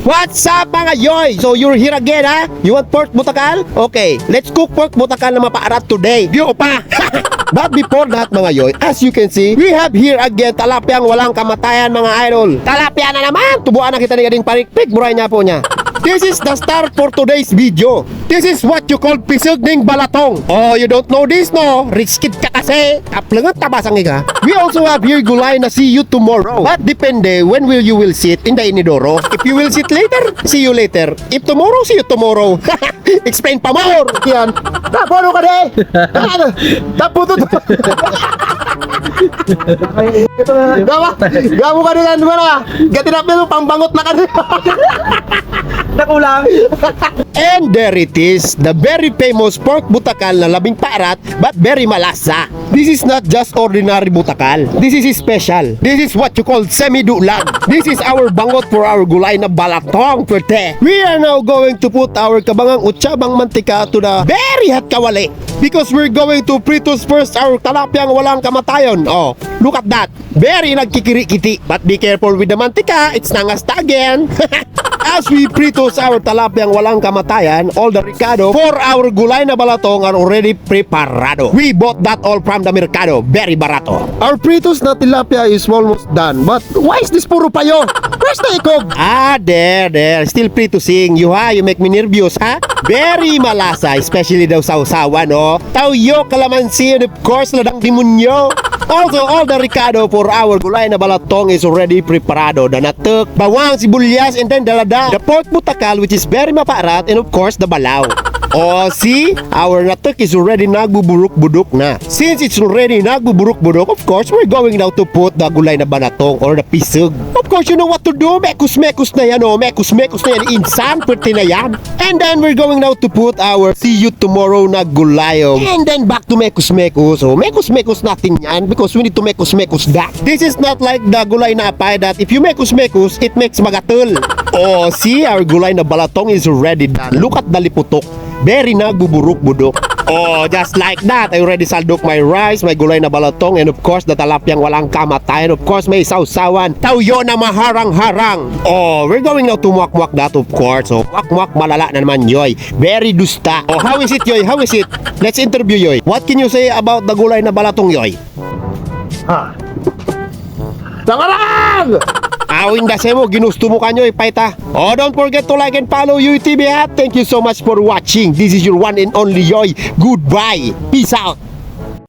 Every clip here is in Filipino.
What's up mga yoy? So you're here again ha? You want pork butakal? Okay, let's cook pork butakal na mapaarat today. Diyo pa! But before that mga yoy, as you can see, we have here again talapyang walang kamatayan mga idol. Talapya na naman! Tubuan na kita ni gading parikpik, buray niya po niya. This is the star for today's video. This is what you call pisag ning balatong. Oh, you don't know this no? Rich kid ka kasi. Kaplangat tabasang ka. We also have here gulay na see you tomorrow. But depende when will you will sit in the inidoro. If you will sit later, see you later. If tomorrow, see you tomorrow. Explain pa more. Yan. Tapono ka de. Taputo. Gawa ka din ano na. Gatinap nyo pangbangot na ka din. Nakulang. And there it is, the very famous pork butakal na labing parat but very malasa. This is not just ordinary butakal. This is special. This is what you call semi-dulang. This is our bangot for our gulay na balatong pwerte. We are now going to put our kabangang utsabang mantika to the very hot kawali. Because we're going to pritos first our talapyang walang kamatayon. Oh, look at that. Very nagkikiri-kiti. But be careful with the mantika. It's nangasta again. As we pritos our talapyang walang kamatayan, all the ricado for our gulay na balatong are already preparado. We bought that all from the mercado. Very barato. Our pritos na tilapia is almost done. But why is this puro payo? Where's the ikog? Ah, there. Still pritosing. You ha? You make me nervous ha? Very malasa, especially daw sa usawa, no? Tauyo, kalamansi, and of course, ladang demonyo. Also, all the ricado for our gulay na balatong is already preparado. The natuk, bawang, sibuyas, and then dalada. The pork butakal, which is very mapaarat, and of course, the balaw. Oh, see? Our natuk is already nagbuburuk-budok na. Since it's already nagbuburuk-budok, of course, we're going now to put the gulay na banatong or the pisug. Of course, you know what to do. Mekus-mekus na yan, oh. Mekus-mekus na yan. Insan, pwerte na yan. And then, we're going now to put our see you tomorrow na gulayong. And then, back to mekus-mekus. So, mekus-mekus natin yan because we need to mekus-mekus that. This is not like the gulay na apay that if you mekus-mekus, it makes magatul. Oh, see? Our gulay na balatong is already done. Look at the liputok. Very nagbuburuk-budok. Oh, just like that, I already saldok my rice, my gulay na balatong, and of course, the talapyang walang kamatayan. Of course, may sausawan. Tauyo na maharang-harang. Oh, we're going now to muak-muak that, of course. So, muak-muak malala na naman, Yoy. Very dusta. Oh, how is it, Yoy? How is it? Let's interview, Yoy. What can you say about the gulay na balatong, Yoy? Ha. Tangarang! Awing dase mo, ginusto mo kanyo ipaita. Oh, don't forget to like and follow UTV ha. Thank you so much for watching. This is your one and only Yoy. Goodbye. Peace out.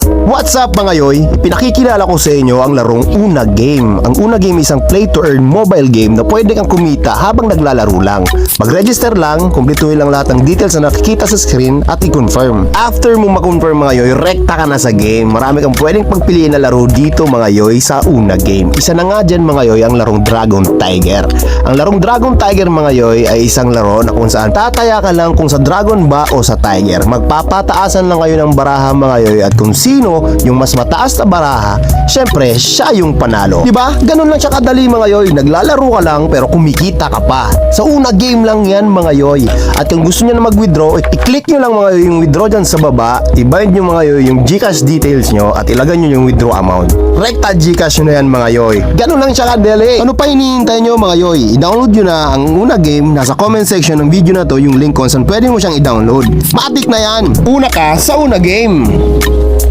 What's up mga yoy? Pinakikilala ko sa inyo ang larong Una Game. Ang Una Game isang play-to-earn mobile game na pwede kang kumita habang naglalaro lang. Mag-register lang, kumpletuhin lang lahat ng details na nakikita sa screen at i-confirm. After mo ma-confirm mga yoy, rekta ka na sa game. Marami kang pwedeng pagpiliin na laro dito mga yoy sa Una Game. Isa na nga dyan mga yoy ang larong Dragon Tiger. Ang larong Dragon Tiger mga yoy ay isang laro na kung saan tataya ka lang kung sa Dragon ba o sa Tiger. Magpapataasan lang kayo ng baraha mga yoy at kung sino yung mas mataas na baraha, syempre siya yung panalo. Diba? Ganun lang siya kadali mga yoy. Naglalaro ka lang pero kumikita ka pa. Sa Una Game lang yan mga yoy. At kung gusto nyo na mag-withdraw, i-click nyo lang mga yoy yung withdraw dyan sa baba. I-bind nyo mga yoy yung Gcash details nyo at ilagay nyo yung withdraw amount. Rekta Gcash nyo na yan mga yoy. Ganun lang siya kadali. Ano pa hinihintay nyo mga yoy? I-download nyo na ang Una Game. Nasa comment section ng video na to yung link kung saan pwede mo siyang i-download. Matik na yan. Una ka sa Una Game.